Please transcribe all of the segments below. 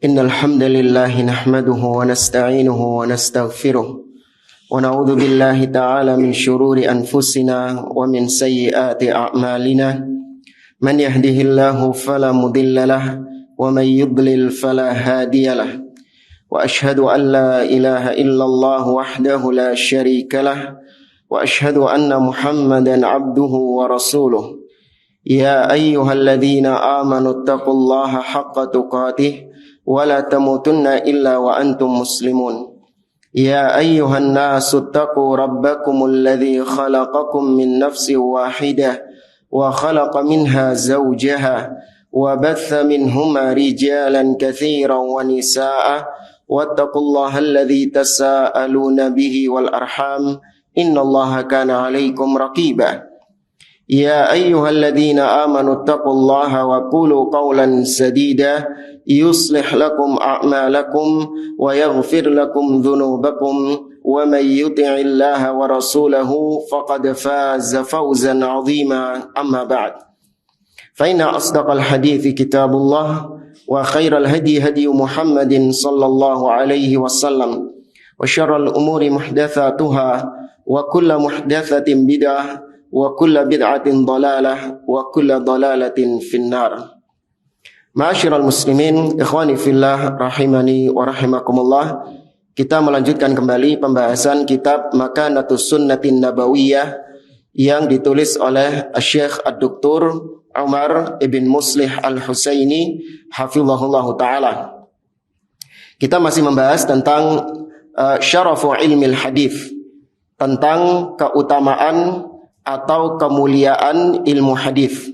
إن الحمد لله نحمده ونستعينه ونستغفره ونعوذ بالله تعالى من شرور أنفسنا ومن سيئات أعمالنا من يهده الله فلا مضل له ومن يضلل فلا هادي له وأشهد أن لا إله إلا الله وحده لا شريك له وأشهد أن محمدا عبده ورسوله يا أيها الذين آمنوا اتقوا الله حق تقاته ولا تموتن إلا وأنتم مسلمون يا أيها الناس اتقوا ربكم الذي خلقكم من نفس واحدة وخلق منها زوجها وبث منهما رجالا كثيرا ونساء واتقوا الله الذي تساءلون به والأرحام إن الله كان عليكم رقيبا يا أيها الذين آمنوا اتقوا الله وقولوا قولا سديدا يصلح لكم أعمالكم ويغفر لكم ذنوبكم ومن يطع الله ورسوله فقد فاز فوزا عظيما أما بعد فإن أصدق الحديث كتاب الله وخير الهدي هدي محمد صلى الله عليه وسلم وشر الأمور محدثاتها وكل محدثة بدعة wa kullu bid'atin dhalalah wa kullu dhalalatin finnar. Ma'asyiral muslimin, ikhwani fillah rahimani wa rahimakumullah. Kita melanjutkan kembali pembahasan kitab Makanatus Sunnatin Nabawiyah yang ditulis oleh Syekh Ad-Doktor Umar ibn Muslih Al-Husaini hafizahullah taala. Kita masih membahas tentang syarafu ilmil hadis, tentang keutamaan atau kemuliaan ilmu hadis.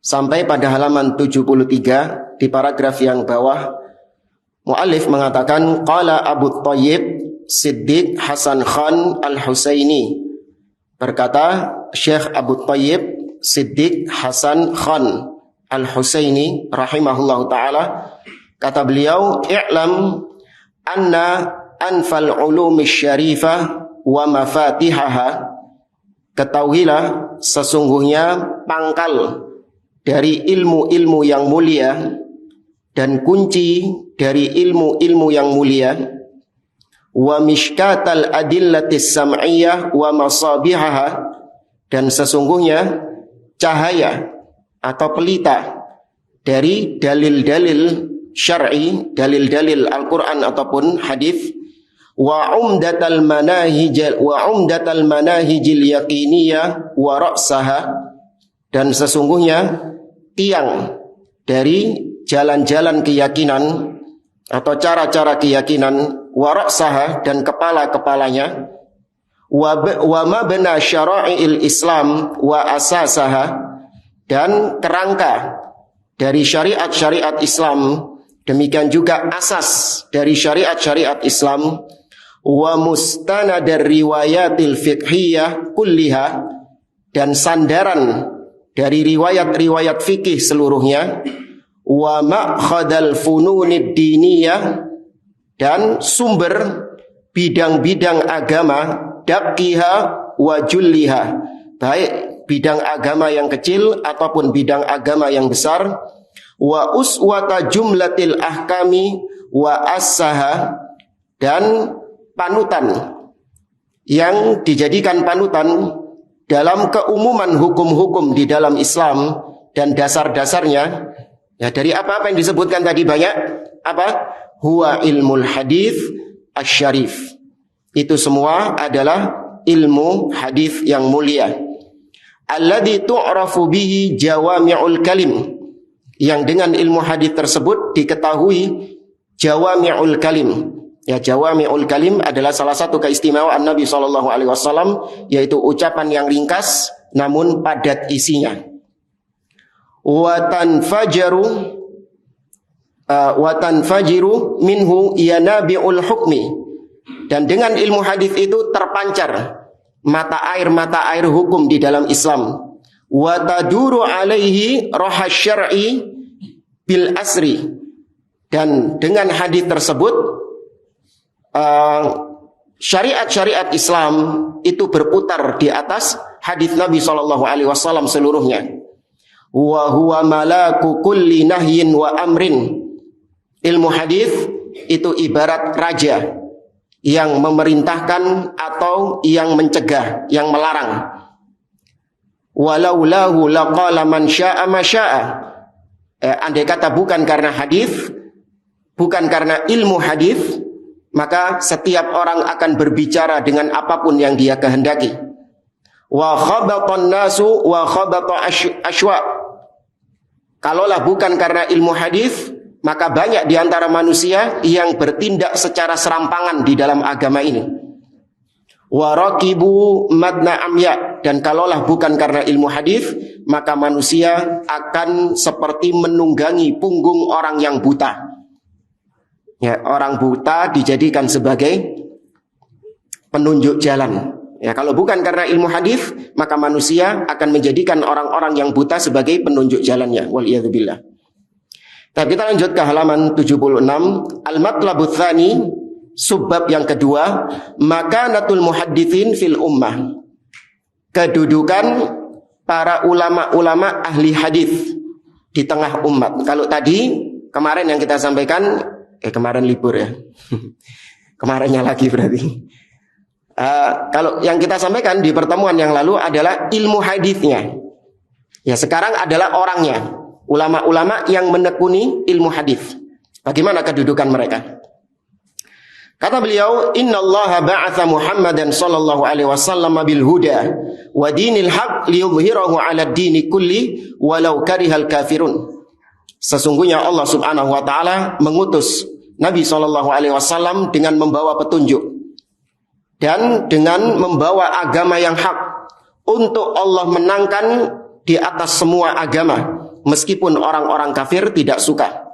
Sampai pada halaman 73 di paragraf yang bawah, muallif mengatakan qala Abu Thayyib Siddiq Hasan Khan Al-Husaini, berkata Syekh Abu Thayyib Siddiq Hasan Khan Al-Husaini rahimahullahu taala, kata beliau, i'lam anna anfal ulumi syarifah wa mafatihaha, ketahuilah sesungguhnya pangkal dari ilmu-ilmu yang mulia dan kunci dari ilmu-ilmu yang mulia, wa mishkatal adillatis sam'iyah wa masabihaha, dan sesungguhnya cahaya atau pelita dari dalil-dalil syar'i, dalil-dalil Al-Quran ataupun hadis, wa umdatal manahijil yaqiniyah wa ra'saha, dan sesungguhnya tiang dari jalan-jalan keyakinan atau cara-cara keyakinan, wa ra'saha, dan kepala-kepalanya, wa mabna syara'il Islam wa asasaha, dan kerangka dari syariat-syariat Islam, demikian juga asas dari syariat-syariat Islam, wa mustanadar riwayatil fiqhiyah kulliha, dan sandaran dari riwayat-riwayat fikih seluruhnya, wa ma'khadal fununid diniyah, dan sumber bidang-bidang agama, daqiha wa julliha, baik bidang agama yang kecil ataupun bidang agama yang besar, wa uswata jumlatil ahkami wa assaha, dan panutan yang dijadikan panutan dalam keumuman hukum-hukum di dalam Islam dan dasar-dasarnya. Ya, dari apa-apa yang disebutkan tadi banyak, apa? Huwa ilmul hadis asy-syarif. Itu semua adalah ilmu hadis yang mulia. Alladzi tu'rafu bihi jawami'ul kalim, yang dengan ilmu hadis tersebut diketahui jawami'ul kalim. Ya, jawami'ul kalim adalah salah satu keistimewaan Nabi SAW, yaitu ucapan yang ringkas namun padat isinya. Wa tanfajiru minhu yanabi'ul hukmi, dan dengan ilmu hadis itu terpancar mata air hukum di dalam Islam. Wa taduru alaihi rohas syar'i bil asri, dan dengan hadis tersebut syariat-syariat Islam itu berputar di atas hadis Nabi SAW seluruhnya. Wa huwa malaku kulli nahyin wa amrin, Ilmu hadis itu ibarat raja yang memerintahkan atau yang mencegah, yang melarang. Walaulahu laqala man syaa ma syaa. Andai kata bukan karena hadis, bukan karena ilmu hadis, maka setiap orang akan berbicara dengan apapun yang dia kehendaki. Wa khabatan nasu wa khabata ashwa. Kalaulah bukan karena ilmu hadis, maka banyak di antara manusia yang bertindak secara serampangan di dalam agama ini. Warakibu madna amya, dan kalaulah bukan karena ilmu hadis, maka manusia akan seperti menunggangi punggung orang yang buta. Ya, orang buta dijadikan sebagai penunjuk jalan. Ya, kalau bukan karena ilmu hadis, maka manusia akan menjadikan orang-orang yang buta sebagai penunjuk jalannya. Waliyadzubillah. Tapi kita lanjut ke halaman 76. Al-matlabut tsani, subbab yang kedua, makanatul muhadditsin fil ummah. Kedudukan para ulama-ulama ahli hadis di tengah umat. Kalau tadi kemarin yang kita sampaikan, kemarin libur ya. Kemarinnya lagi berarti. Kalau yang kita sampaikan di pertemuan yang lalu adalah ilmu hadisnya. Ya, sekarang adalah orangnya. Ulama-ulama yang menekuni ilmu hadis. Bagaimana kedudukan mereka? Kata beliau, innallaha ba'atha Muhammadan sallallahu alaihi wasallam bil huda wa dinil haq liyudhhirahu 'ala ad-dini kulli walau karihal kafirun. Sesungguhnya Allah Subhanahu wa taala mengutus Nabi sallallahu alaihi wasallam dengan membawa petunjuk dan dengan membawa agama yang hak untuk Allah menangkan di atas semua agama meskipun orang-orang kafir tidak suka.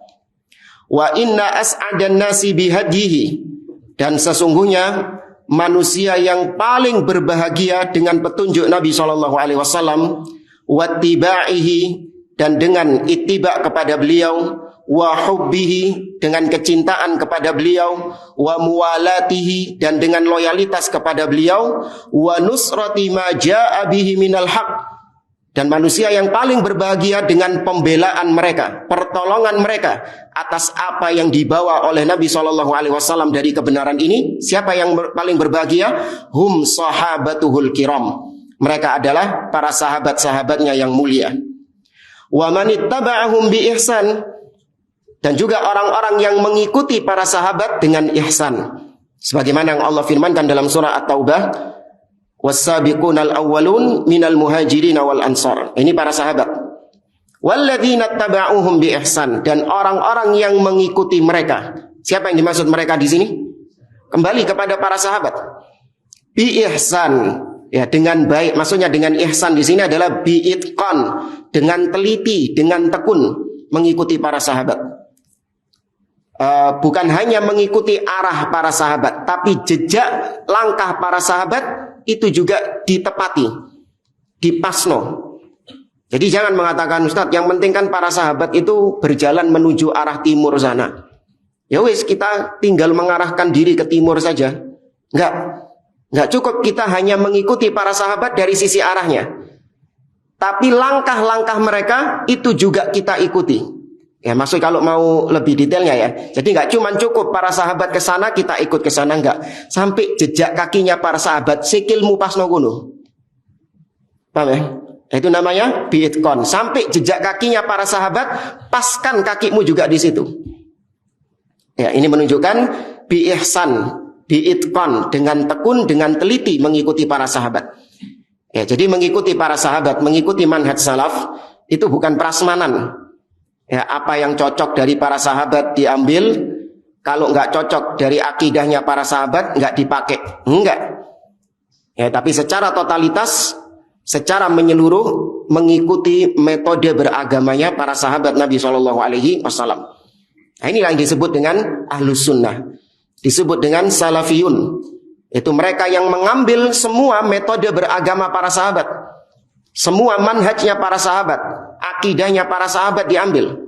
Wa inna as'adan nasi bihadyihi, dan sesungguhnya manusia yang paling berbahagia dengan petunjuk Nabi SAW, wattiba'ihi, dan dengan ittiba kepada beliau, wa hubbihi, dengan kecintaan kepada beliau, wa muwalatihi, dan dengan loyalitas kepada beliau, wa nusrati ma ja'a bihi minal haq, dan manusia yang paling berbahagia dengan pembelaan mereka, pertolongan mereka atas apa yang dibawa oleh Nabi SAW dari kebenaran ini. Siapa yang paling berbahagia? Hum sahabatuhul kiram. Mereka adalah para sahabat-sahabatnya yang mulia. Wa manittaba'ahum bi ihsan, dan juga orang-orang yang mengikuti para sahabat dengan ihsan. Sebagaimana yang Allah firmankan dalam surah At-Taubah, was-sabiqunal awwalun minal muhajirin wal ansar. Ini para sahabat. Walladzina taba'uhum bi ihsan, dan orang-orang yang mengikuti mereka. Siapa yang dimaksud mereka di sini? Kembali kepada para sahabat. Bi ihsan, ya, dengan baik. Maksudnya dengan ihsan di sini adalah bi itqan, dengan teliti, dengan tekun mengikuti para sahabat. Bukan hanya mengikuti arah para sahabat, tapi jejak langkah para sahabat itu juga ditepati, dipasno. Jadi jangan mengatakan, Ustadz, yang penting kan para sahabat itu berjalan menuju arah timur sana. Ya wis, kita tinggal mengarahkan diri ke timur saja. Enggak cukup kita hanya mengikuti para sahabat dari sisi arahnya, tapi langkah-langkah mereka itu juga kita ikuti. Ya, maksud kalau mau lebih detailnya ya. Jadi enggak cuma cukup para sahabat ke sana kita ikut ke sana, enggak. Sampai jejak kakinya para sahabat sikilmu pasno kuno. Paham ya? Itu namanya bi'itqan. Sampai jejak kakinya para sahabat, paskan kakimu juga di situ. Ya, ini menunjukkan bi'ihsan, bi'itqan, dengan tekun, dengan teliti mengikuti para sahabat. Ya, jadi mengikuti para sahabat, mengikuti manhaj salaf itu bukan prasmanan. Ya, apa yang cocok dari para sahabat diambil, kalau enggak cocok dari akidahnya para sahabat enggak dipakai. Enggak. Ya, tapi secara totalitas, secara menyeluruh mengikuti metode beragamanya para sahabat Nabi SAW. Nah, inilah yang disebut dengan ahlus sunnah, disebut dengan salafiyun. Itu mereka yang mengambil semua metode beragama para sahabat, semua manhajnya para sahabat, akidahnya para sahabat diambil.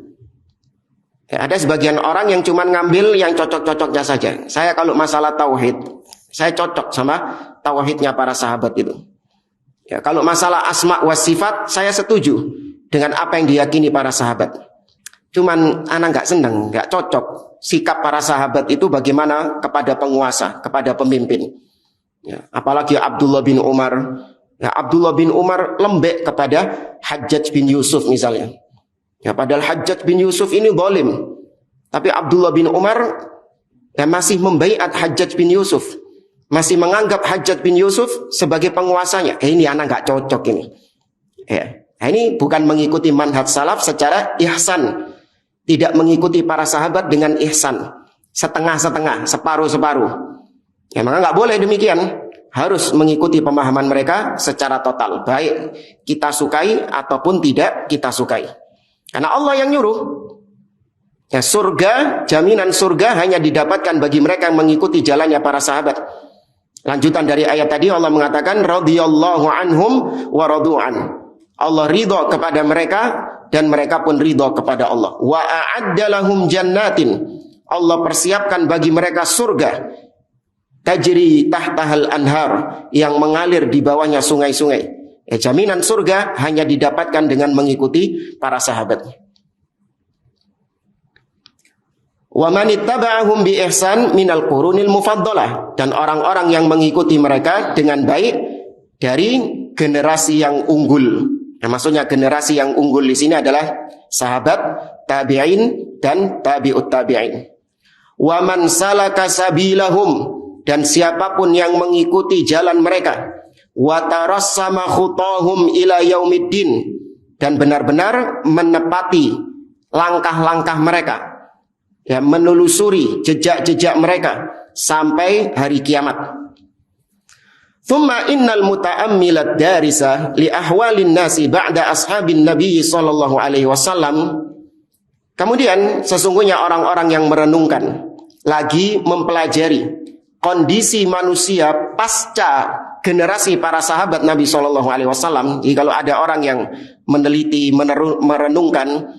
Ya, ada sebagian orang yang cuma ngambil yang cocok-cocoknya saja. Saya kalau masalah tauhid, saya cocok sama tauhidnya para sahabat itu. Ya, kalau masalah asma wa sifat, saya setuju dengan apa yang diyakini para sahabat. Cuman anak nggak senang, nggak cocok sikap para sahabat itu bagaimana kepada penguasa, kepada pemimpin. Ya, apalagi Abdullah bin Umar. Ya, Abdullah bin Umar lembek kepada Hajjaj bin Yusuf misalnya. Ya, padahal Hajjaj bin Yusuf ini zalim. Tapi Abdullah bin Umar ya, masih membaiat Hajjaj bin Yusuf. Masih menganggap Hajjaj bin Yusuf sebagai penguasanya. Ini anak nggak cocok ini. Ya. Nah, ini bukan mengikuti manhaj salaf secara ihsan. Tidak mengikuti para sahabat dengan ihsan. Setengah-setengah, separuh-separuh. Ya, maka nggak boleh demikian. Harus mengikuti pemahaman mereka secara total. Baik kita sukai ataupun tidak kita sukai. Karena Allah yang nyuruh. Ya, surga, jaminan surga hanya didapatkan bagi mereka yang mengikuti jalannya para sahabat. Lanjutan dari ayat tadi Allah mengatakan radhiyallahu anhum wa radu'an. Allah ridha kepada mereka dan mereka pun ridha kepada Allah. Wa a'adda lahum jannatin. Allah persiapkan bagi mereka surga. Tajri tahtahal anhar, yang mengalir di bawahnya sungai-sungai. Jaminan surga hanya didapatkan dengan mengikuti para sahabat. Wa man ittaba'ahum bi ihsan minal qurunil mufaddalah, dan orang-orang yang mengikuti mereka dengan baik dari generasi yang unggul. Nah, maksudnya generasi yang unggul di sini adalah sahabat, tabi'in dan tabi'ut tabi'in. Wa man salaka sabilahum, dan siapapun yang mengikuti jalan mereka, wa tarassama khutahum ila yaumiddin, dan benar-benar menepati langkah-langkah mereka, ya, menelusuri jejak-jejak mereka sampai hari kiamat. Thumma innal muta'ammilat darisa li ahwalin nasi ba'da ashabin Nabi sallallahu alaihi wasallam. Kemudian sesungguhnya orang-orang yang merenungkan, lagi mempelajari kondisi manusia pasca generasi para sahabat Nabi sallallahu alaihi wasallam. Jadi kalau ada orang yang meneliti, merenungkan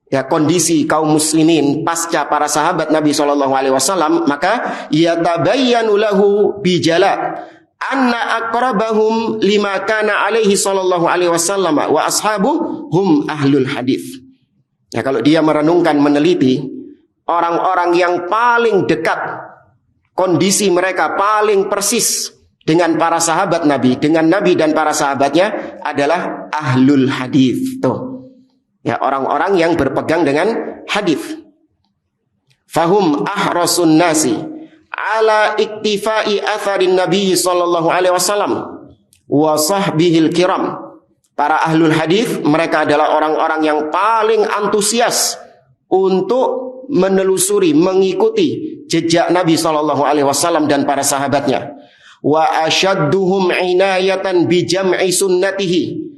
ya kondisi kaum muslimin pasca para sahabat Nabi sallallahu alaihi wasallam, maka yatabayyanu lahu bijala anna aqrabahum lima kana alaihi sallallahu alaihi wasallam wa ashabu hum ahlul hadis. Ya, kalau dia merenungkan, meneliti, orang-orang yang paling dekat kondisi mereka paling persis dengan para sahabat Nabi, dengan Nabi dan para sahabatnya adalah ahlul hadis. Tuh. Ya, orang-orang yang berpegang dengan hadis. Fahum ahrasun nasi ala iktifai atharin Nabi sallallahu alaihi wasallam wa sahbihil kiram. Para ahlul hadis mereka adalah orang-orang yang paling antusias untuk menelusuri, mengikuti jejak Nabi sallallahu alaihi wasallam dan para sahabatnya. Wa asyadduhum inayatan bi jam'i sunnatihi.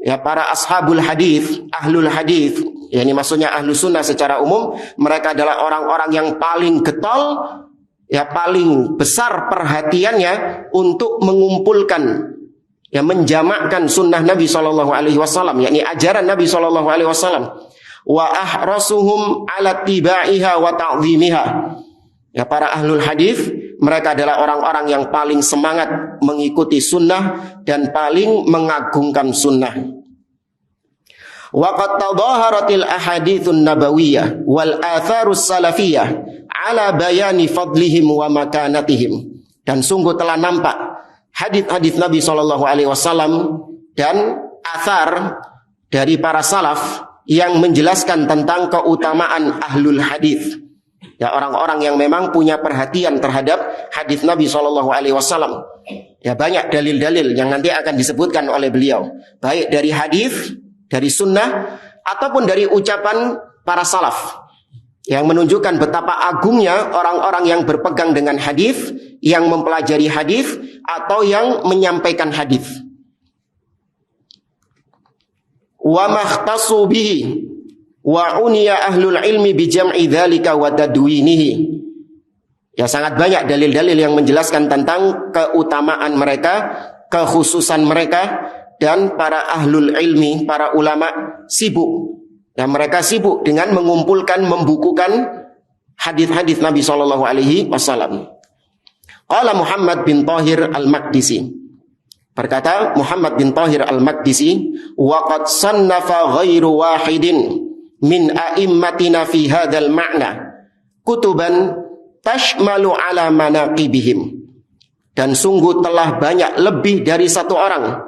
Ya, para ashabul hadis, ahlul hadis, ya ini maksudnya ahlu sunnah secara umum, mereka adalah orang-orang yang paling getol, ya paling besar perhatiannya untuk mengumpulkan, ya menjamakkan sunnah Nabi sallallahu alaihi wasallam, yakni ajaran Nabi sallallahu alaihi wasallam. Wa ahrasuhum ala tibaiha wa ta'zimiha. Ya, para ahlul hadis mereka adalah orang-orang yang paling semangat mengikuti sunnah dan paling mengagungkan sunnah. Wa qad tadaharatil ahaditsun nabawiyah wal atharus salafiyah ala bayani fadlihim wa makanatihim. Dan sungguh telah nampak hadis-hadis Nabi sallallahu alaihi wasallam dan athar dari para salaf yang menjelaskan tentang keutamaan ahlul hadis. Ya, orang-orang yang memang punya perhatian terhadap hadis Nabi sallallahu alaihi wasallam. Ya, banyak dalil-dalil yang nanti akan disebutkan oleh beliau, baik dari hadis, dari sunnah, ataupun dari ucapan para salaf, yang menunjukkan betapa agungnya orang-orang yang berpegang dengan hadis, yang mempelajari hadis atau yang menyampaikan hadis. Wa makhtasu bihi wa uniya ahlul ilmi bi jam'i dzalika wa tadwinihi. Ya, sangat banyak dalil-dalil yang menjelaskan tentang keutamaan mereka, kekhususan mereka, dan para ahlul ilmi, para ulama sibuk. Ya, mereka sibuk dengan mengumpulkan, membukukan hadis-hadis Nabi sallallahu alaihi wasallam. Qala Muhammad bin Thahir al-Maqdisi. Berkata Muhammad bin Thahir al-Maqdisi, wa qad sannafa ghairu wahidin min a'immatina fi hadzal ma'na kutuban tashmalu ala manaqibihim. Dan sungguh telah banyak lebih dari satu orang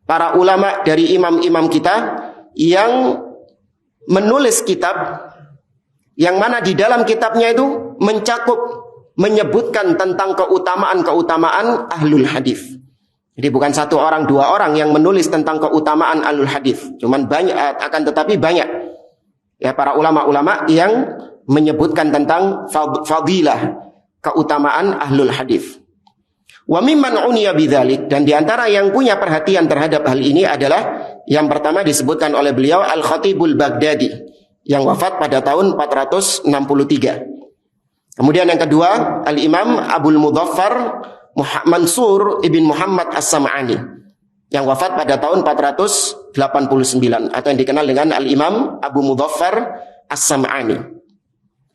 para ulama dari imam-imam kita yang menulis kitab yang mana di dalam kitabnya itu menyebutkan tentang keutamaan-keutamaan ahlul hadis. Jadi bukan satu orang, dua orang yang menulis tentang keutamaan ahlul hadis. Cuman banyak, akan tetapi banyak ya para ulama-ulama yang menyebutkan tentang fadilah keutamaan ahlul hadis. Wa mimman uniya bidzalik, dan di antara yang punya perhatian terhadap hal ini adalah yang pertama disebutkan oleh beliau Al-Khatibul Baghdadi yang wafat pada tahun 463. Kemudian yang kedua Al-Imam Abul Mudhaffar Mansur ibn Muhammad As-Sam'ani yang wafat pada tahun 489 atau yang dikenal dengan Al-Imam Abu Mudhaffar As-Sam'ani.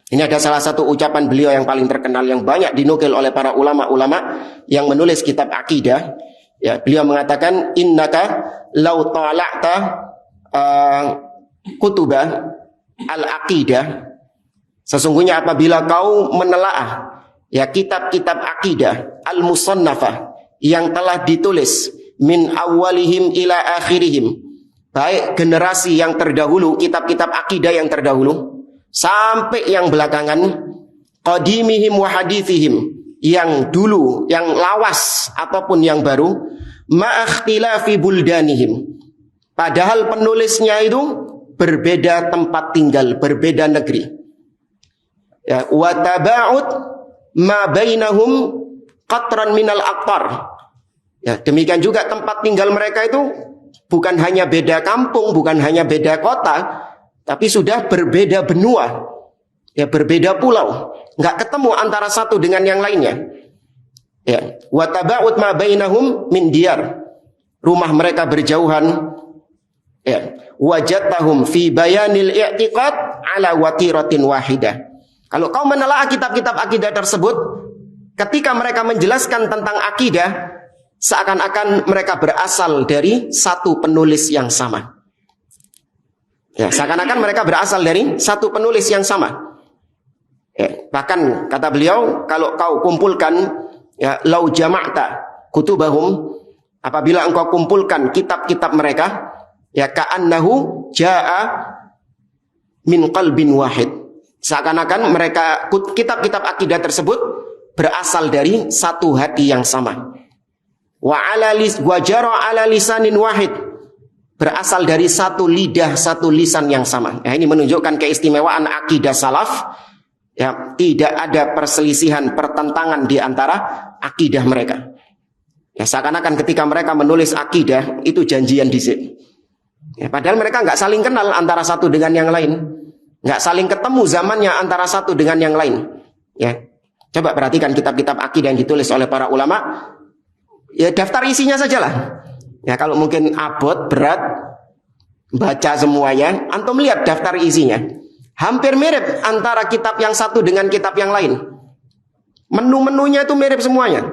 Ini ada salah satu ucapan beliau yang paling terkenal yang banyak dinukil oleh para ulama-ulama yang menulis kitab akidah. Ya, beliau mengatakan innaka law tala'ta kutubah al-aqidah, sesungguhnya apabila kau menelaah ya kitab-kitab akidah al-musannafah yang telah ditulis min awalihim ila akhirihim, baik generasi yang terdahulu, kitab-kitab akidah yang terdahulu sampai yang belakangan, qadimihim wa hadithihim, yang dulu, yang lawas ataupun yang baru, ma'akhtilafi buldanihim, padahal penulisnya itu berbeda tempat tinggal, berbeda negeri. Ya, wa taba'ud ma bainahum qatran minal aqtar. Ya, demikian juga tempat tinggal mereka itu bukan hanya beda kampung, bukan hanya beda kota, tapi sudah berbeda benua, ya berbeda pulau, nggak ketemu antara satu dengan yang lainnya. Ya, wa taba'ud ma bainahum min diyar, rumah mereka berjauhan. Ya, wajadtahum fi bayanil i'tiqad ala watiratin wahidah. Kalau kau menelaah kitab-kitab akidah tersebut, ketika mereka menjelaskan tentang akidah, seakan-akan mereka berasal dari satu penulis yang sama. Ya, seakan-akan mereka berasal dari satu penulis yang sama. Ya, bahkan kata beliau, kalau kau kumpulkan ya lau jama'ta kutubahum, apabila engkau kumpulkan kitab-kitab mereka, ya ka'annahu ja'a min qalbin wahid, seakan-akan mereka kitab-kitab akidah tersebut berasal dari satu hati yang sama. Wa jara ala lisanin wahid, berasal dari satu lidah, satu lisan yang sama. Ya, ini menunjukkan keistimewaan akidah salaf. Ya, tidak ada perselisihan, pertentangan di antara akidah mereka. Ya, seakan-akan ketika mereka menulis akidah itu janjian dhisik. Ya, padahal mereka nggak saling kenal antara satu dengan yang lain, nggak saling ketemu zamannya antara satu dengan yang lain. Ya, coba perhatikan kitab-kitab akidah yang ditulis oleh para ulama. Ya, daftar isinya sajalah. Ya, kalau mungkin abot, berat, baca semuanya, antum lihat daftar isinya. Hampir mirip antara kitab yang satu dengan kitab yang lain. Menu-menunya itu mirip semuanya.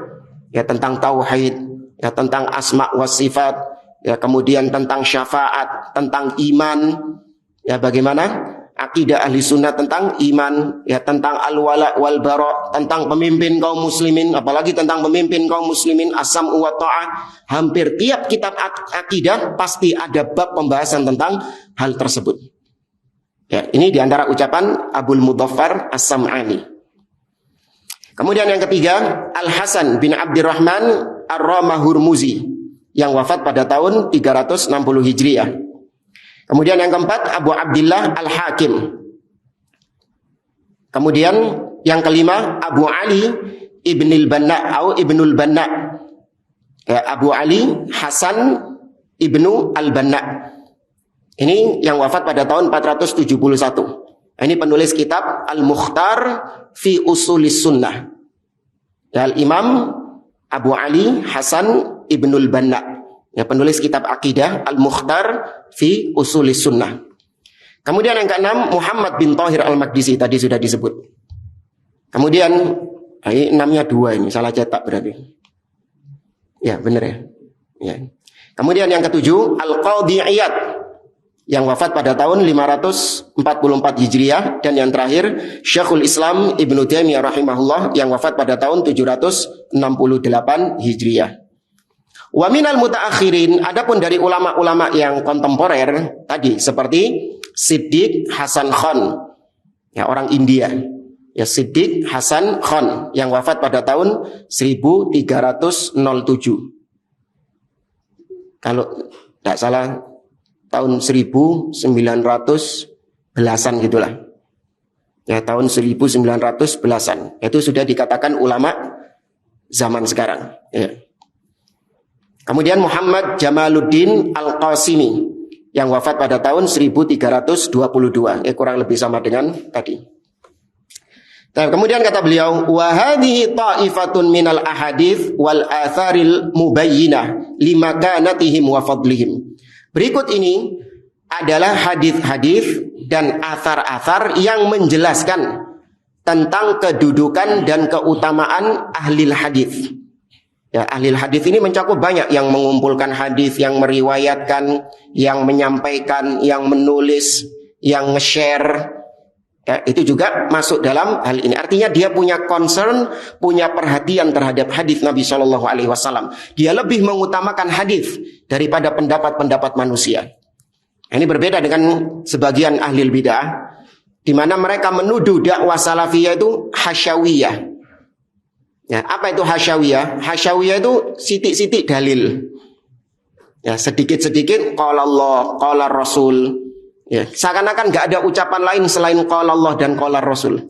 Ya, tentang tauhid, ya tentang asma wa sifat, ya kemudian tentang syafaat, tentang iman, ya bagaimana akidah ahli sunnah tentang iman, ya tentang al-wala wal bara, tentang pemimpin kaum muslimin, apalagi tentang pemimpin kaum muslimin, as-sam'u wa ta'ah. Hampir tiap kitab akidah pasti ada bab pembahasan tentang hal tersebut. Ya, ini diantara ucapan Abul Mudhaffar As-Sam'ani. Kemudian yang ketiga, Al-Hasan bin Abdurrahman Ar-Ramah-Hurmuzi yang wafat pada tahun 360 Hijriah. Kemudian yang keempat, Abu Abdillah Al-Hakim. Kemudian yang kelima, Abu Ali Ibnul Banna atau Ibnul Banna. Ya, Abu Ali Hasan Ibnu Al-Banna. Ini yang wafat pada tahun 471. Ini penulis kitab Al-Mukhtar fi Usulis Sunnah. Ya, Al-Imam Abu Ali Hasan Ibnul Banna. Ya, penulis kitab akidah Al-Mukhtar fi Usulis Sunnah. Kemudian yang keenam, Muhammad bin Thahir Al-Maqdisi, tadi sudah disebut. Kemudian ini enamnya dua, ini salah cetak berarti. Ya benar ya. Ya. Kemudian yang ketujuh, Al-Qadhi Iyad. yang wafat pada tahun 544 Hijriah, dan yang terakhir Syekhul Islam Ibnu Taimiyah rahimahullah yang wafat pada tahun 768 Hijriah. Wa minal mutaakhirin, adapun dari ulama-ulama yang kontemporer tadi seperti Siddiq Hasan Khan, ya orang India. Ya, Siddiq Hasan Khan yang wafat pada tahun 1307. Kalau tidak salah tahun 1900 belasan gitulah. Ya, tahun 1900 belasan. Itu sudah dikatakan ulama zaman sekarang, ya. Kemudian Muhammad Jamaluddin Al-Qasimi yang wafat pada tahun 1322. Kurang lebih sama dengan tadi. Nah, kemudian kata beliau, wa hadhihi ta'ifatun minal ahadits wal atharil mubayyinah limakanatihim wa fadlihim. Berikut ini adalah hadis-hadis dan athar-athar yang menjelaskan tentang kedudukan dan keutamaan ahli hadis. Ya, ahli hadis ini mencakup banyak, yang mengumpulkan hadis, yang meriwayatkan, yang menyampaikan, yang menulis, yang nge-share. Ya, itu juga masuk dalam hal ini. Artinya dia punya concern, punya perhatian terhadap hadis Nabi Shallallahu Alaihi Wasallam. Dia lebih mengutamakan hadis daripada pendapat-pendapat manusia. Ini berbeda dengan sebagian ahli bidah, di mana mereka menuduh dakwah salafiyah itu hasyawiyah. Ya, apa itu hasyawiyah? Hasyawiyah itu sitik-sitik dalil. Ya, sedikit-sedikit qala Allah, qala Rasul. Ya, seakan-akan nggak ada ucapan lain selain qala Allah dan qala Rasul.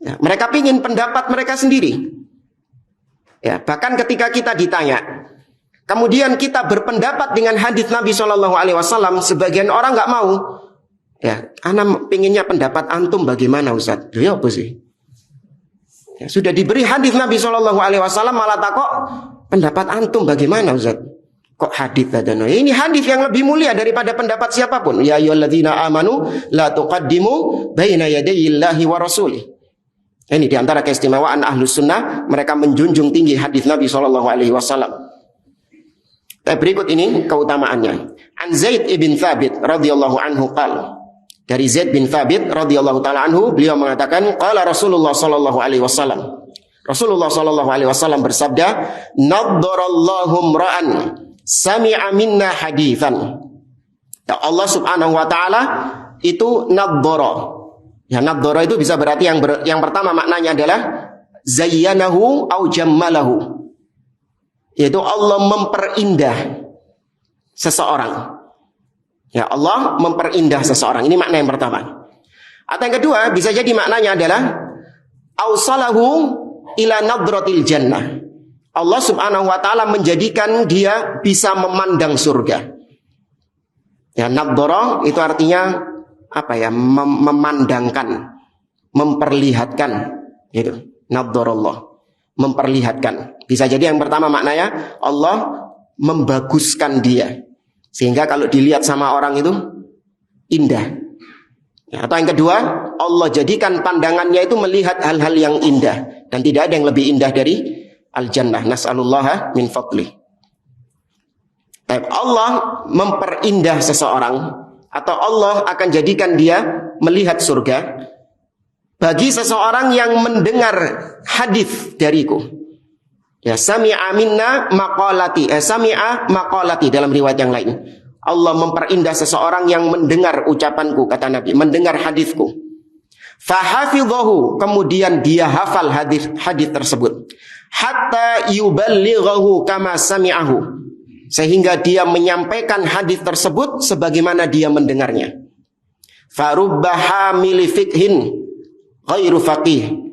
Ya, mereka pingin pendapat mereka sendiri. Ya, bahkan ketika kita ditanya, kemudian kita berpendapat dengan hadis Nabi Shallallahu Alaihi Wasallam, sebagian orang nggak mau. Ya, ana pinginnya pendapat antum bagaimana Ustaz? Ya apa sih? Ya, sudah diberi hadis Nabi Shallallahu Alaihi Wasallam malah takok pendapat antum bagaimana Ustaz? Kok hadis ada? Ini hadis yang lebih mulia daripada pendapat siapapun. Ya ayyuhalladzina amanu la tuqaddimu baina yadayillahi wa rasulih. Ini diantara keistimewaan ahlus sunnah, mereka menjunjung tinggi hadis Nabi Shallallahu Alaihi Wasallam. Berikut ini keutamaannya. An Zaid ibn Thabit radhiyallahu anhu qala. Dari Zaid bin Thabit radhiyallahu taala anhu, beliau mengatakan qala Rasulullah sallallahu alaihi wasallam. Rasulullah sallallahu alaihi wasallam bersabda, "Naddarallahu ra'an sami'a minna haditsan." Ya, Allah Subhanahu wa taala itu naddara. Ya, naddara itu bisa berarti yang pertama maknanya adalah zayyanahu au jammalahu. Yaitu Allah memperindah seseorang. Ya, Allah memperindah seseorang. Ini makna yang pertama. Atau yang kedua, bisa jadi maknanya adalah ausalahu ila nadratil jannah. Allah Subhanahu wa taala menjadikan dia bisa memandang surga. Ya, nadhara itu artinya apa ya? Memandangkan, memperlihatkan, gitu. Nadharallah, memperlihatkan. Bisa jadi yang pertama maknanya Allah membaguskan dia, sehingga kalau dilihat sama orang itu indah. Ya, atau yang kedua, Allah jadikan pandangannya itu melihat hal-hal yang indah, dan tidak ada yang lebih indah dari al-jannah. Nas'alullaha min fadlih. Allah memperindah seseorang, atau Allah akan jadikan dia melihat surga bagi seseorang yang mendengar hadis dariku. Ya, sami'a minna maqalati, sami'a maqalati dalam riwayat yang lain. Allah memperindah seseorang yang mendengar ucapanku, kata Nabi, mendengar hadisku. Fahafidhahu, kemudian dia hafal hadis tersebut. Hatta yuballighahu kama sami'ahu, sehingga dia menyampaikan hadis tersebut sebagaimana dia mendengarnya. Farubba hamili fiqhin ghairu faqih.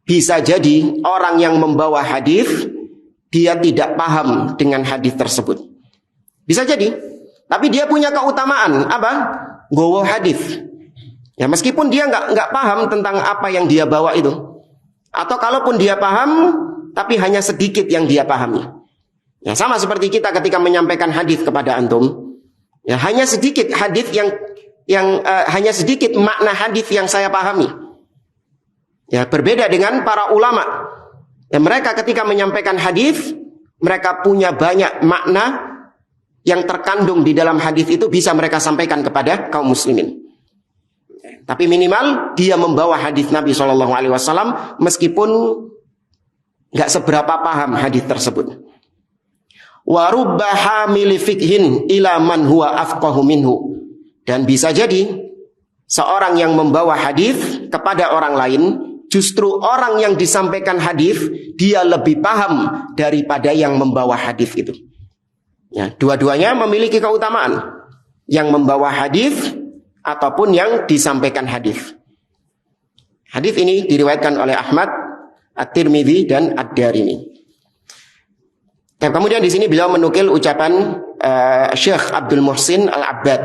Bisa jadi orang yang membawa hadis dia tidak paham dengan hadis tersebut. Bisa jadi, tapi dia punya keutamaan apa? Gowo hadis. Ya, meskipun dia nggak paham tentang apa yang dia bawa itu, atau kalaupun dia paham, tapi hanya sedikit yang dia pahami. Ya, sama seperti kita ketika menyampaikan hadis kepada antum. Ya, hanya sedikit hadis hanya sedikit makna hadis yang saya pahami. Ya, berbeda dengan para ulama. Ya, mereka ketika menyampaikan hadis, mereka punya banyak makna yang terkandung di dalam hadis itu bisa mereka sampaikan kepada kaum muslimin. Tapi minimal dia membawa hadis Nabi SAW meskipun nggak seberapa paham hadis tersebut. Wa rubba hamili fikhin ila man huwa afqahu minhu. Dan bisa jadi seorang yang membawa hadis kepada orang lain, justru orang yang disampaikan hadis dia lebih paham daripada yang membawa hadis itu. Ya, dua-duanya memiliki keutamaan, yang membawa hadis ataupun yang disampaikan hadis. Hadis ini diriwayatkan oleh Ahmad, At-Tirmidzi dan Ad-Darimi. Dan kemudian di sini beliau menukil ucapan Syekh Abdul Muhsin Al-Abbad,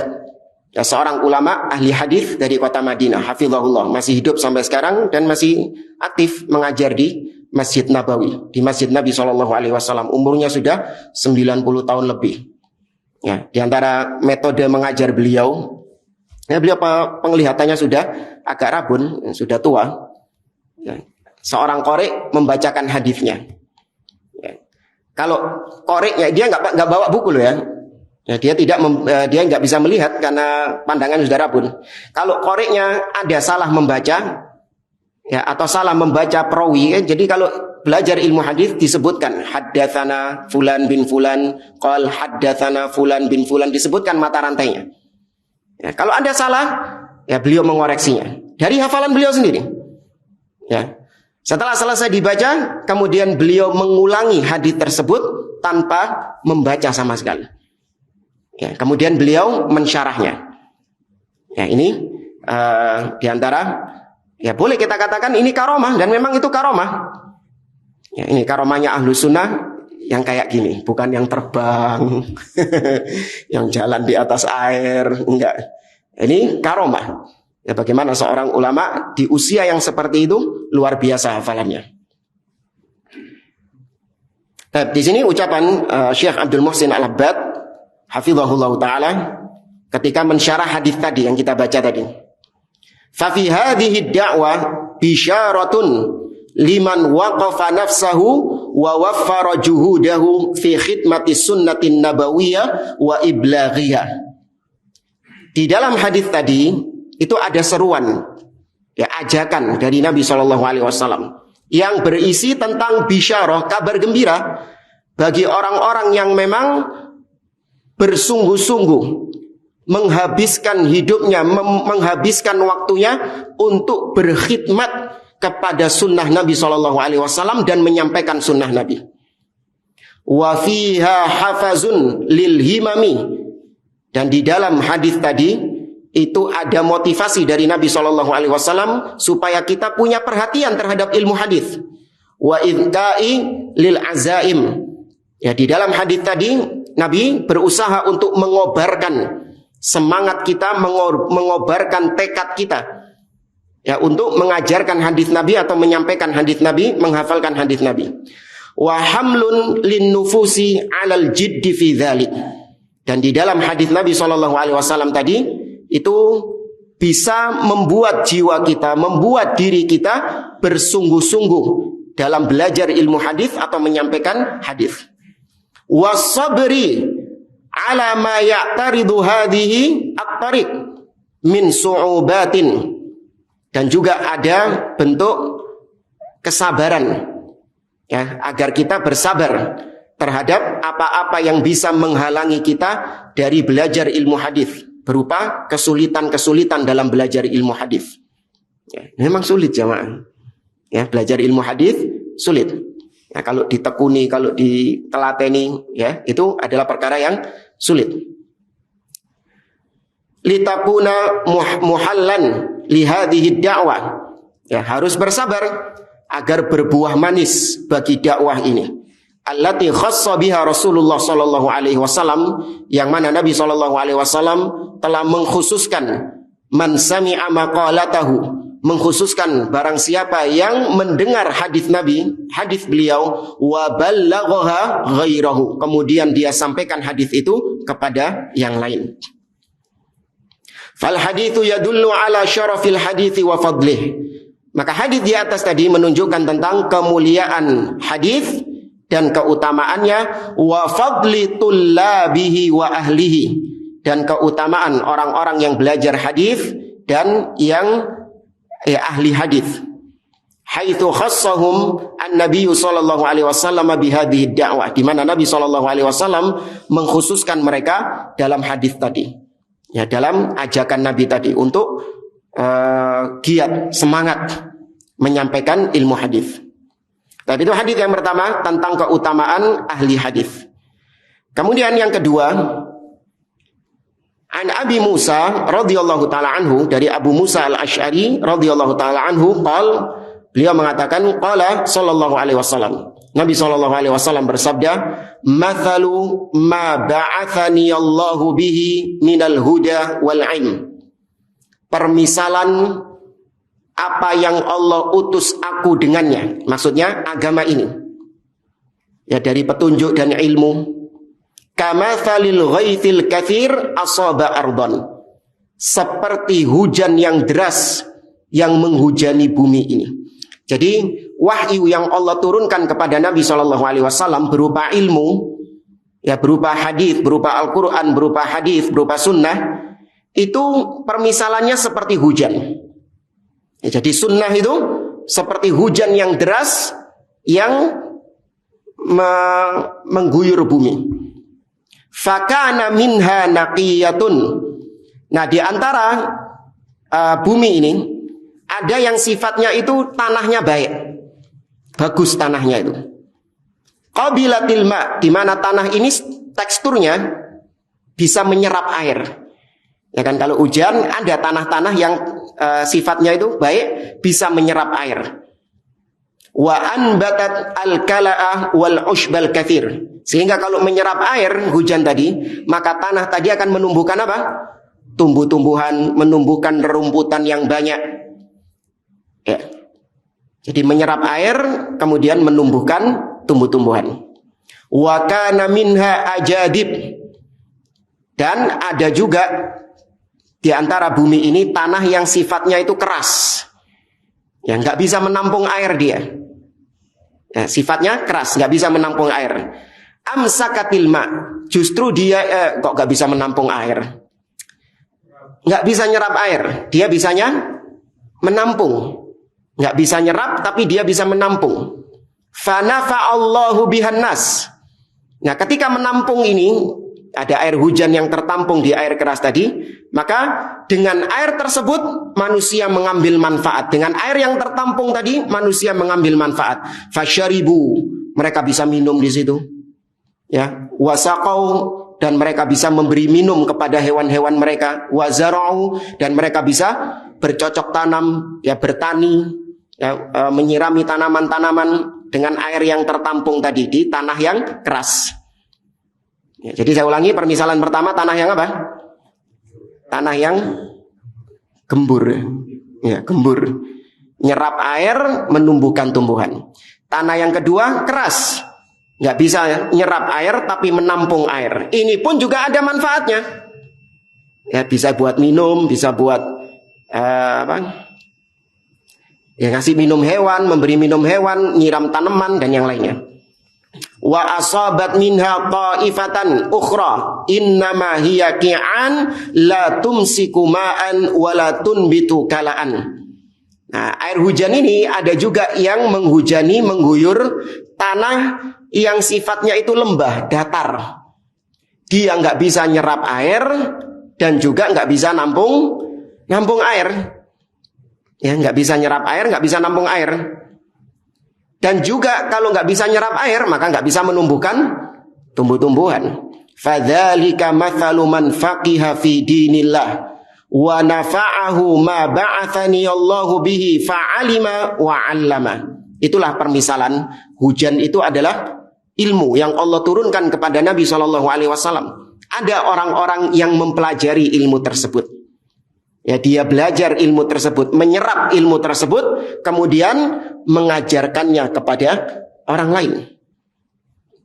ya, seorang ulama ahli hadis dari kota Madinah, hafizahullah, masih hidup sampai sekarang dan masih aktif mengajar di Masjid Nabawi, di Masjid Nabi SAW. Umurnya sudah 90 tahun lebih. Ya, di antara metode mengajar beliau, ya, beliau penglihatannya sudah agak rabun, sudah tua. Ya, seorang qori membacakan hadisnya. Kalau qoreknya dia nggak bawa buku loh ya. Ya, dia nggak bisa melihat karena pandangan sudah rabun. Kalau qoreknya ada salah membaca, ya, atau salah membaca perawi, jadi kalau belajar ilmu hadis disebutkan haddatsana fulan bin fulan, qal haddatsana fulan bin fulan, disebutkan mata rantainya. Ya, kalau ada salah, ya beliau mengoreksinya dari hafalan beliau sendiri. Ya. Setelah selesai dibaca, kemudian beliau mengulangi hadis tersebut tanpa membaca sama sekali. Ya, kemudian beliau mensyarahnya. Ya, ini diantara, ya boleh kita katakan ini karomah, dan memang itu karomah. Ya, ini karomahnya ahlu sunnah yang kayak gini, bukan yang terbang, yang jalan di atas air, enggak. Ini karomah. Ya, bagaimana seorang ulama di usia yang seperti itu luar biasa hafalannya. Nah, di sini ucapan Syekh Abdul Muhsin Al-Abbad, hafizahullah taala, ketika mensyarah hadis tadi yang kita baca tadi. Fa fi hadhihi ad-da'wah bisyaratun liman waqafa nafsahu wa waffara juhudahu fi khidmati sunnatin nabawiyyah wa iblaghiyah. Di dalam hadis tadi itu ada seruan, ya, ajakan dari Nabi SAW yang berisi tentang bisyarah, kabar gembira bagi orang-orang yang memang bersungguh-sungguh menghabiskan hidupnya, menghabiskan waktunya untuk berkhidmat kepada sunnah Nabi SAW dan menyampaikan sunnah Nabi. Wa fiha hafazun lil himami, dan di dalam hadis tadi itu ada motivasi dari Nabi SAW supaya kita punya perhatian terhadap ilmu hadis. Wa idda'i lil azaim. Ya, di dalam hadis tadi Nabi berusaha untuk mengobarkan semangat kita, mengobarkan tekad kita, ya, untuk mengajarkan hadis Nabi atau menyampaikan hadis Nabi, menghafalkan hadis Nabi. Wa hamlun lin nufusi 'alal jiddi fi dzalik. Dan di dalam hadis Nabi SAW tadi itu bisa membuat jiwa kita, membuat diri kita bersungguh-sungguh dalam belajar ilmu hadis atau menyampaikan hadis. Wasabri ala ma ya'taridu hadhihi at-tariq min su'ubatin, dan juga ada bentuk kesabaran, ya, agar kita bersabar terhadap apa-apa yang bisa menghalangi kita dari belajar ilmu hadis, berupa kesulitan-kesulitan dalam belajar ilmu hadis. Ya, memang sulit jamaah. Ya, belajar ilmu hadis sulit. Ya, kalau ditekuni, kalau ditelateni, ya, itu adalah perkara yang sulit. Litakuna muhallan li hadhihi da'wah. Ya, harus bersabar agar berbuah manis bagi dakwah ini. Allati khassa biha Rasulullah sallallahu alaihi wasallam, yang mana Nabi sallallahu alaihi wasallam telah mengkhususkan man sami'a maqalatahu, mengkhususkan barang siapa yang mendengar hadis Nabi, hadis beliau, wa ballaghaha ghairahu, kemudian dia sampaikan hadis itu kepada yang lain. Fal haditsu yadullu ala syarafil hadithi wa fadlih. Maka hadis di atas tadi menunjukkan tentang kemuliaan hadis dan keutamaannya, wa fadli tullabihi wa ahlihi, dan keutamaan orang-orang yang belajar hadis dan yang ahli hadis. Haitsu khassahum an-nabiy sallallahu alaihi wasallam bihadhihi da'wah, di mana Nabi sallallahu alaihi wasallam mengkhususkan mereka dalam hadis tadi. Ya, dalam ajakan Nabi tadi untuk giat, semangat menyampaikan ilmu hadis. Tapi itu hadis yang pertama tentang keutamaan ahli hadis. Kemudian yang kedua, an Abi Musa radhiyallahu taala anhu, dari Abu Musa Al-Asy'ari radhiyallahu taala anhu, beliau mengatakan, qala sallallahu alaihi wasallam, Nabi sallallahu alaihi wasallam bersabda, mathalu ma ba'athani Allahu bihi minal huda wal ilm, permisalan apa yang Allah utus aku dengannya, maksudnya agama ini, ya, dari petunjuk dan ilmu. Kamathalil ghaithil katsir asaba ardon, seperti hujan yang deras yang menghujani bumi ini. Jadi wahyu yang Allah turunkan kepada Nabi SAW berupa ilmu, ya, berupa hadis, berupa Al-Quran, berupa hadis, berupa sunnah, itu permisalannya seperti hujan. Ya, jadi sunnah itu seperti hujan yang deras yang mengguyur bumi. Fakana minha naqiyatun. Nah, di antara bumi ini ada yang sifatnya itu tanahnya baik, bagus tanahnya itu. Qabilatil ma, di mana tanah ini teksturnya bisa menyerap air. Ya kan, kalau hujan ada tanah-tanah yang sifatnya itu baik, bisa menyerap air. Wa anbatat al-kala'ah wal ushbal katsir. Sehingga kalau menyerap air hujan tadi, maka tanah tadi akan menumbuhkan apa? Tumbuh-tumbuhan, menumbuhkan rerumputan yang banyak. Ya. Jadi menyerap air kemudian menumbuhkan tumbuh-tumbuhan. Wa kana minha ajadib, dan ada juga di antara bumi ini tanah yang sifatnya itu keras, yang nggak bisa menampung air dia. Ya, sifatnya keras, nggak bisa menampung air. Amsakatil ma, justru dia kok nggak bisa menampung air, nggak bisa nyerap air, dia bisanya menampung. Nggak bisa nyerap tapi dia bisa menampung. Fanafa'allahu bihan nas. Nah, ketika menampung ini, ada air hujan yang tertampung di air keras tadi, maka dengan air tersebut manusia mengambil manfaat. Dengan air yang tertampung tadi manusia mengambil manfaat. Fasyaribu, mereka bisa minum di situ. Ya, wasaqau, dan mereka bisa memberi minum kepada hewan-hewan mereka. Wazarau, dan mereka bisa bercocok tanam, ya, bertani, ya, menyirami tanaman-tanaman dengan air yang tertampung tadi di tanah yang keras. Ya, jadi saya ulangi, permisalan pertama tanah yang apa? Tanah yang gembur, ya, gembur, nyerap air, menumbuhkan tumbuhan. Tanah yang kedua keras, nggak bisa nyerap air tapi menampung air. Ini pun juga ada manfaatnya. Ya, bisa buat minum, bisa buat ya, ngasih minum hewan, memberi minum hewan, nyiram tanaman dan yang lainnya. Wa asabat minha ta'ifatan ukhra innama hiya qi'an la tumsiku ma'an wa la tunbitu kala'an. Nah, air hujan ini ada juga yang menghujani, mengguyur tanah yang sifatnya itu lembah, datar. Dia nggak bisa nyerap air dan juga nggak bisa nampung air. Ya, nggak bisa nyerap air, nggak bisa nampung air. Dan juga kalau nggak bisa nyerap air, maka nggak bisa menumbuhkan tumbuh-tumbuhan. Fadzalika mathalu man faqiha fi dinillah wa nafa'ahu ma ba'athani Allahu bihi fa'alima wa 'allama. Itulah permisalan hujan itu adalah ilmu yang Allah turunkan kepada Nabi SAW. Ada orang-orang yang mempelajari ilmu tersebut. Ya, dia belajar ilmu tersebut, menyerap ilmu tersebut, kemudian mengajarkannya kepada orang lain.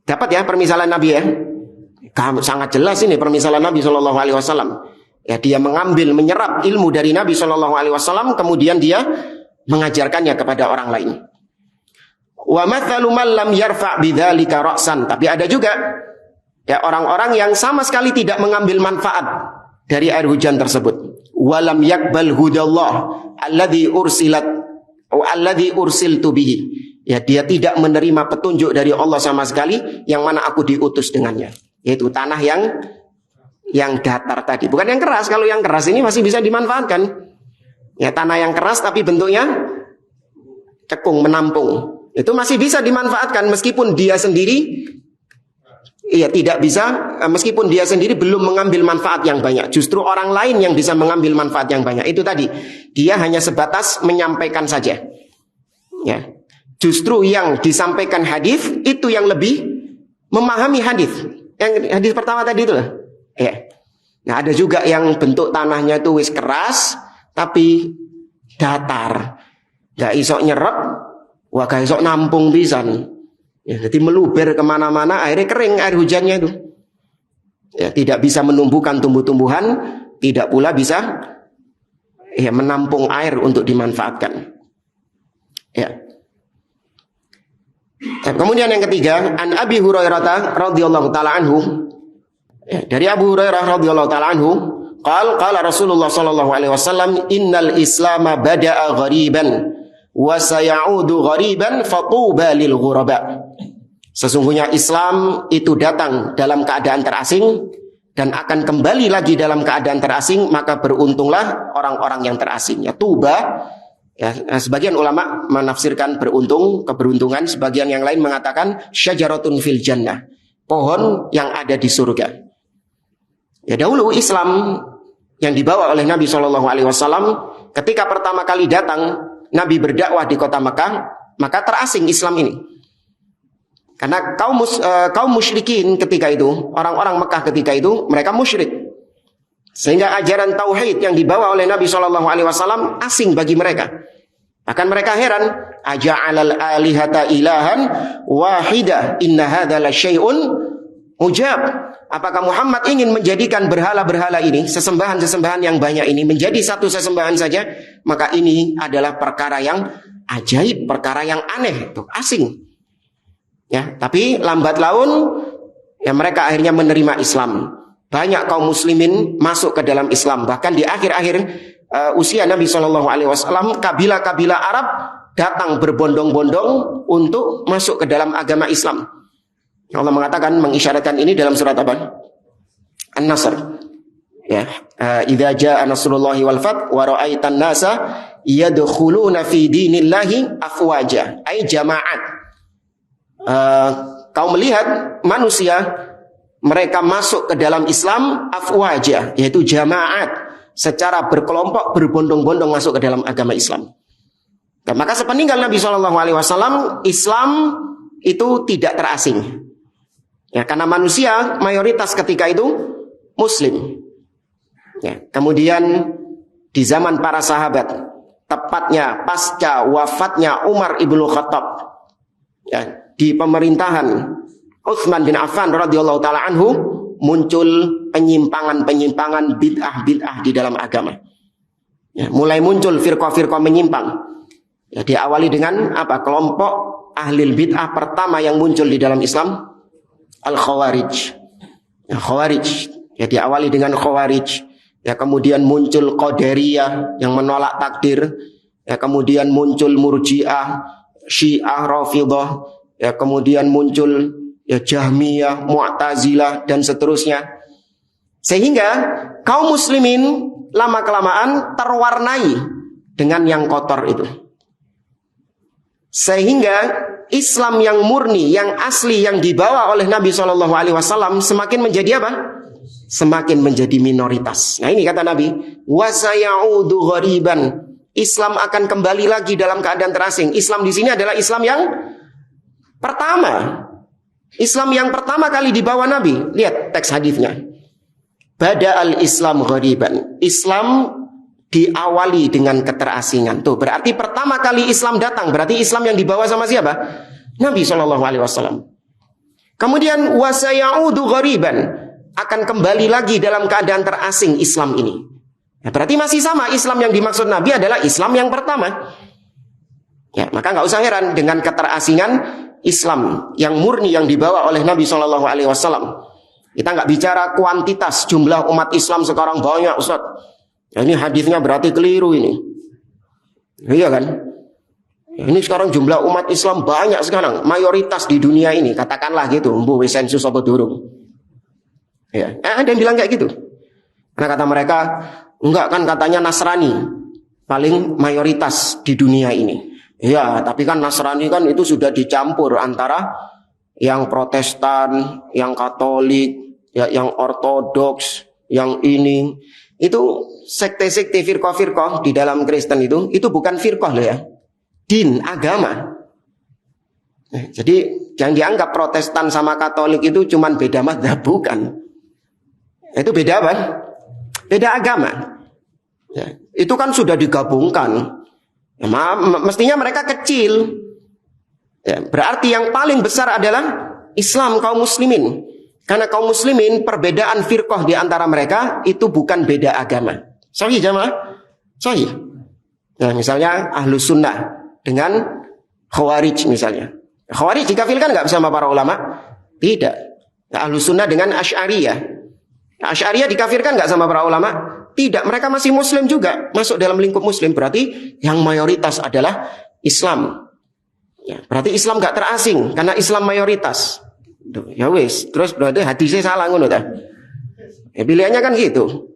Dapat ya permisalan Nabi ya? Sangat jelas ini permisalan Nabi SAW. Ya, dia mengambil, menyerap ilmu dari Nabi SAW, kemudian dia mengajarkannya kepada orang lain. Wa mathalu man lam yarfa' bidzalika ra'san. Tapi ada juga ya orang-orang yang sama sekali tidak mengambil manfaat dari air hujan tersebut. Wa lam yaqbal hudallah alladzi ursiltu bihi. Ya, dia tidak menerima petunjuk dari Allah sama sekali yang mana aku diutus dengannya. Yaitu tanah yang datar tadi. Bukan yang keras. Kalau yang keras ini masih bisa dimanfaatkan. Ya, tanah yang keras tapi bentuknya cekung, menampung. Itu masih bisa dimanfaatkan meskipun dia sendiri tidak bisa, meskipun dia sendiri belum mengambil manfaat yang banyak. Justru orang lain yang bisa mengambil manfaat yang banyak. Itu tadi, dia hanya sebatas menyampaikan saja. Ya. Justru yang disampaikan hadis itu yang lebih memahami hadis. Yang hadis pertama tadi itu lah. Ya. Nah, ada juga yang bentuk tanahnya itu wis keras tapi datar. Gak isok nyerap, wah gak isok nampung pisan. Ya, jadi meluber kemana-mana, akhirnya kering air hujannya itu. Ya, tidak bisa menumbuhkan tumbuh-tumbuhan, tidak pula bisa menampung air untuk dimanfaatkan. Ya. Kemudian yang ketiga, an Abi Hurairah radhiyallahu taala anhu. Ya, dari Abu Hurairah radhiyallahu taala anhu, qala Rasulullah sallallahu alaihi wasallam, innal islama bada'a ghariban wa sayaudu ghariban fatuba lil ghuraba. Sesungguhnya Islam itu datang dalam keadaan terasing dan akan kembali lagi dalam keadaan terasing, maka beruntunglah orang-orang yang terasing. Ya, tuba, ya, sebagian ulama menafsirkan beruntung, keberuntungan, sebagian yang lain mengatakan syajaratun fil jannah, pohon yang ada di surga. Ya, dahulu Islam yang dibawa oleh Nabi SAW ketika pertama kali datang Nabi berdakwah di kota Mekah, maka terasing Islam ini. Karena kaum musyrikin ketika itu, orang-orang Mekah ketika itu, mereka musyrik. Sehingga ajaran tauhid yang dibawa oleh Nabi SAW asing bagi mereka. Bahkan mereka heran, aja'alal alihata ilahan wahida inna hadza la syai'un ujab. Apakah Muhammad ingin menjadikan berhala-berhala ini, sesembahan-sesembahan yang banyak ini menjadi satu sesembahan saja? Maka ini adalah perkara yang ajaib, perkara yang aneh, itu asing. Ya, tapi lambat laun ya mereka akhirnya menerima Islam. Banyak kaum muslimin masuk ke dalam Islam. Bahkan di akhir-akhir usia Nabi SAW, kabilah-kabilah Arab datang berbondong-bondong untuk masuk ke dalam agama Islam. Allah mengatakan, mengisyaratkan ini dalam surat apa? An-Nasr. Ya, idza jaa nasrullahi wal fath wa ra'aitan nasa yadkhuluna fi dinillahi afwaja, ay jama'at. Kau melihat manusia mereka masuk ke dalam Islam afwaja, yaitu jamaat, secara berkelompok berbondong-bondong masuk ke dalam agama Islam. Dan maka sepeninggal Nabi SAW, Islam itu tidak terasing. Ya, karena manusia mayoritas ketika itu Muslim. Ya, kemudian di zaman para sahabat, tepatnya pasca wafatnya Umar ibnu Khattab, ya, di pemerintahan Utsman bin Affan radhiyallahu taala anhu, muncul penyimpangan-penyimpangan, bid'ah-bid'ah di dalam agama. Ya, mulai muncul firqah-firqah menyimpang. Ya, diawali dengan apa? Kelompok ahli bid'ah pertama yang muncul di dalam Islam, Al-Khawarij. Ya, Khawarij. Ya, diawali dengan Khawarij. Ya, kemudian muncul Qadariyah yang menolak takdir. Ya, kemudian muncul Murji'ah, Syiah, Rafidhah. Ya, kemudian muncul ya Jahmiyah, Mu'tazilah dan seterusnya. Sehingga kaum muslimin lama-kelamaan terwarnai dengan yang kotor itu. Sehingga Islam yang murni, yang asli, yang dibawa oleh Nabi SAW semakin menjadi apa? Semakin menjadi minoritas. Nah, ini kata Nabi, wa sayaudu ghariban. Islam akan kembali lagi dalam keadaan terasing. Islam di sini adalah Islam yang pertama. Islam yang pertama kali dibawa Nabi. Lihat teks hadisnya. Bada'al Islam ghariban. Islam diawali dengan keterasingan. Tuh, berarti pertama kali Islam datang, berarti Islam yang dibawa sama siapa? Nabi SAW. Kemudian wasayaudu ghariban, akan kembali lagi dalam keadaan terasing Islam ini. Ya, berarti masih sama, Islam yang dimaksud Nabi adalah Islam yang pertama. Ya, maka nggak usah heran dengan keterasingan Islam yang murni yang dibawa oleh Nabi Shallallahu Alaihi Wasallam. Kita nggak bicara kuantitas jumlah umat Islam sekarang banyak, Ustaz. Ya, ini hadisnya berarti keliru ini. Iya kan? Ya, ini sekarang jumlah umat Islam banyak sekarang, mayoritas di dunia ini, katakanlah gitu. Mbu sensus apa durung? Ya, ada yang bilang kayak gitu. Karena kata mereka, enggak kan katanya Nasrani paling mayoritas di dunia ini. Ya, tapi kan Nasrani kan itu sudah dicampur antara yang Protestan, yang Katolik, ya, yang Ortodoks, yang ini. Itu sekte-sekte firqah-firqah di dalam Kristen itu bukan firqah loh ya. Din, agama. Jadi yang dianggap Protestan sama Katolik itu cuman beda mazhab, bukan. Itu beda apa? Beda agama. Ya, itu kan sudah digabungkan. Ya, mestinya mereka kecil. Ya, berarti yang paling besar adalah Islam, kaum muslimin. Karena kaum muslimin perbedaan firqah di antara mereka itu bukan beda agama. Sahih jamaah? Sahih. Nah, misalnya Ahlus Sunnah dengan Khawarij misalnya. Khawarij dikafirkan nggak sama para ulama? Tidak. Nah, Ahlus Sunnah dengan Asy'ariyah. Nah, Asy'ariyah dikafirkan nggak sama para ulama? Tidak, mereka masih muslim juga, masuk dalam lingkup muslim. Berarti yang mayoritas adalah Islam. Ya, berarti Islam gak terasing karena Islam mayoritas. Ya wis, terus berarti hadisnya salah ngono ta. Ya, pilihannya kan gitu.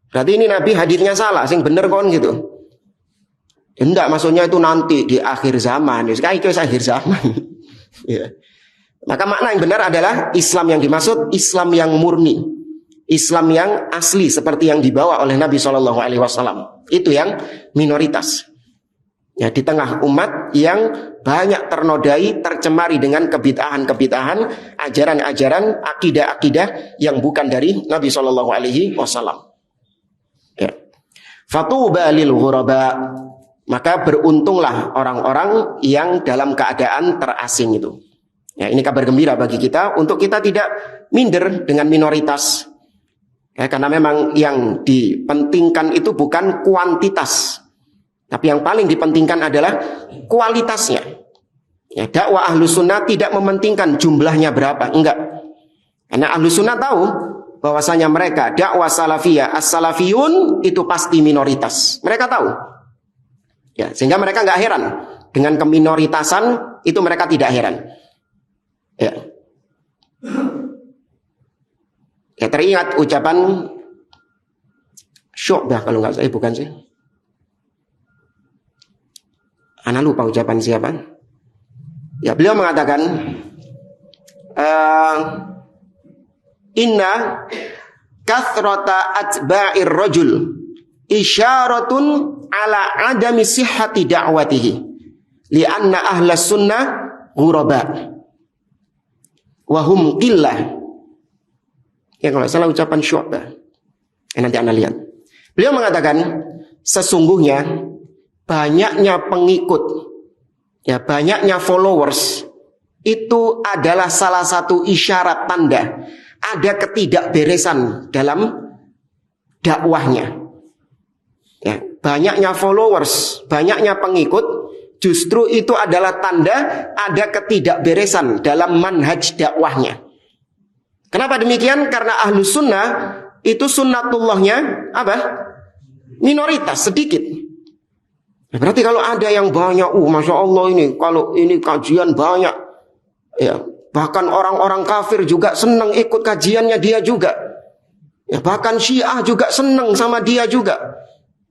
Berarti ini Nabi hadisnya salah, sing bener kon gitu. Ya, enggak, maksudnya itu nanti di akhir zaman. Ya, sekarang itu akhir zaman. Ya. Maka makna yang benar adalah Islam yang dimaksud Islam yang murni. Islam yang asli seperti yang dibawa oleh Nabi Shallallahu Alaihi Wasallam. Itu yang minoritas. Ya, di tengah umat yang banyak ternodai, tercemari dengan kebid'ahan-kebid'ahan, ajaran-ajaran, akidah-akidah yang bukan dari Nabi Shallallahu Alaihi Wasallam. Ya. Fatuba lil ghuraba, maka beruntunglah orang-orang yang dalam keadaan terasing itu. Ya, ini kabar gembira bagi kita untuk kita tidak minder dengan minoritas. Ya, karena memang yang dipentingkan itu bukan kuantitas, tapi yang paling dipentingkan adalah kualitasnya. Ya, dakwah Ahlus Sunnah tidak mementingkan jumlahnya berapa, enggak. Karena Ahlus Sunnah tahu bahwasanya mereka dakwah salafiyah, as-salafiyun itu pasti minoritas. Mereka tahu. Ya, sehingga mereka enggak heran dengan keminoritasan itu, mereka tidak heran. Ya. Ya, teringat ucapan Syu'bah kalau nggak salah, bukan sih? Ana lupa ucapan siapa. Ya, beliau mengatakan, Inna kathrata atba'ir rajul isyaratun ala adami sihhati da'watihi li'anna ahlas sunnah ghuraba wa hum qillah. Ya, kalau salah ucapan Syu'bah. Nanti Anda lihat. Beliau mengatakan, sesungguhnya banyaknya pengikut, ya, banyaknya followers, itu adalah salah satu isyarat tanda ada ketidakberesan dalam dakwahnya. Ya, banyaknya followers, banyaknya pengikut, justru itu adalah tanda ada ketidakberesan dalam manhaj dakwahnya. Kenapa demikian? Karena Ahlus Sunnah itu sunnatullahnya apa? Minoritas, sedikit. Berarti kalau ada yang banyak, Masya Allah ini, kalau ini kajian banyak, ya, bahkan orang-orang kafir juga senang ikut kajiannya dia juga. Ya, bahkan Syiah juga senang sama dia juga.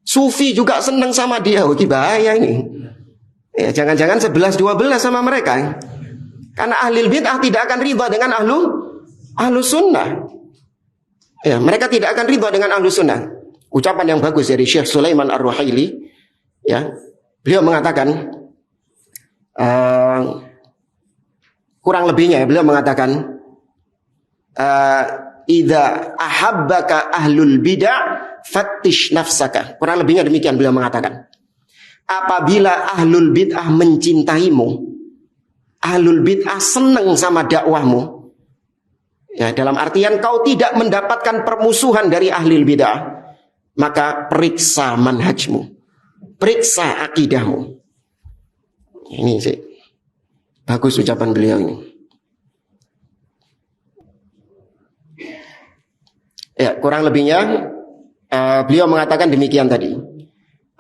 Sufi juga senang sama dia. Ini bahaya ini. Ya, jangan-jangan 11-12 sama mereka. Karena ahli bid'ah tidak akan ridha dengan Ahlus Sunnah. Ya, mereka tidak akan ridha dengan Ahlus Sunnah. Ucapan yang bagus dari Syekh Sulaiman Ar-Ruhaili, ya, beliau mengatakan, kurang lebihnya beliau mengatakan, idza ahabbaka ahlul bid'ah fattish nafsaka. Kurang lebihnya demikian beliau mengatakan. Apabila ahlul bid'ah mencintaimu, ahlul bid'ah senang sama dakwahmu, ya, dalam artian kau tidak mendapatkan permusuhan dari ahlul bid'ah, maka periksa manhajmu, periksa akidahmu. Ini sih bagus ucapan beliau ini. Ya, kurang lebihnya beliau mengatakan demikian tadi.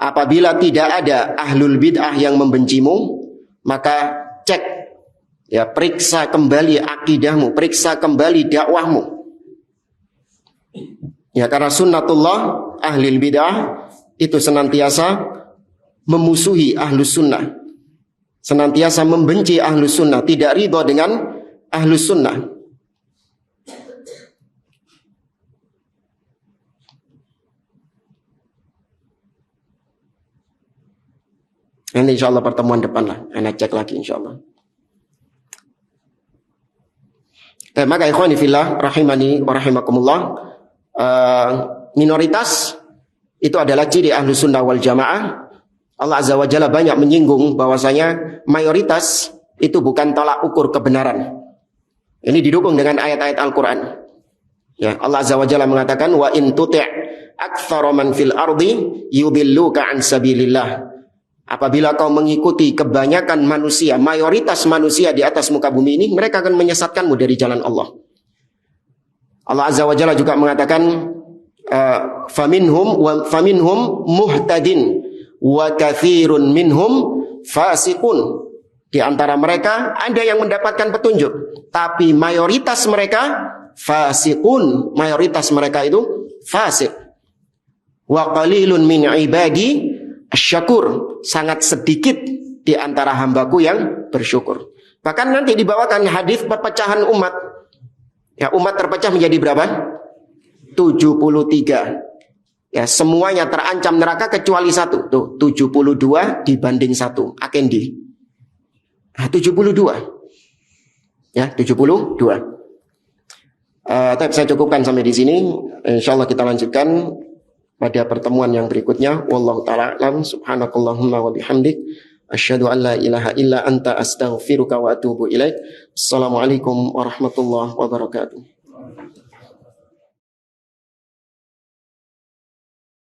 Apabila tidak ada ahlul bid'ah yang membencimu, maka cek, ya, periksa kembali akidahmu, periksa kembali dakwahmu. Ya, karena sunnatullah ahlul bid'ah itu senantiasa memusuhi ahlus sunnah, senantiasa membenci ahlus sunnah, tidak ridho dengan ahlus sunnah. Ini insya Allah pertemuan depan lah, enak cek lagi insya Allah. Maka ikhwani fillah rahimani wa rahimakumullah, minoritas itu adalah ciri ahlu sunnah wal jamaah. Allah Azza wa Jalla banyak menyinggung bahwasanya mayoritas itu bukan tolak ukur kebenaran. Ini didukung dengan ayat-ayat Al-Quran. Ya, Allah Azza wa Jalla mengatakan wa in tuti' aktsara man fil ardi yudilluka an sabilillah. Apabila kau mengikuti kebanyakan manusia, mayoritas manusia di atas muka bumi ini, mereka akan menyesatkanmu dari jalan Allah. Allah Azza wa Jalla juga mengatakan faminhum muhtadin wa katsirun minhum fasiqun. Di antara mereka ada yang mendapatkan petunjuk, tapi mayoritas mereka fasiqun, mayoritas mereka itu fasik. Wa qalilun min ibadi asyakur, sangat sedikit di antara hambaku yang bersyukur. Bahkan nanti dibawakan hadis perpecahan umat. Ya, umat terpecah menjadi berapa? 73. Ya, semuanya terancam neraka kecuali satu. Tuh, 72 dibanding 1. Akendi. Nah, 72. Ya, 72. Tapi saya cukupkan sampai di sini. Insyaallah kita lanjutkan pada pertemuan yang berikutnya. Wallahu ta'ala a'lam. Subhanakallahumma wa bihamdik, asyhadu an la ilaha illa anta astaghfiruka wa atubu ilaik. Assalamualaikum warahmatullahi wabarakatuh.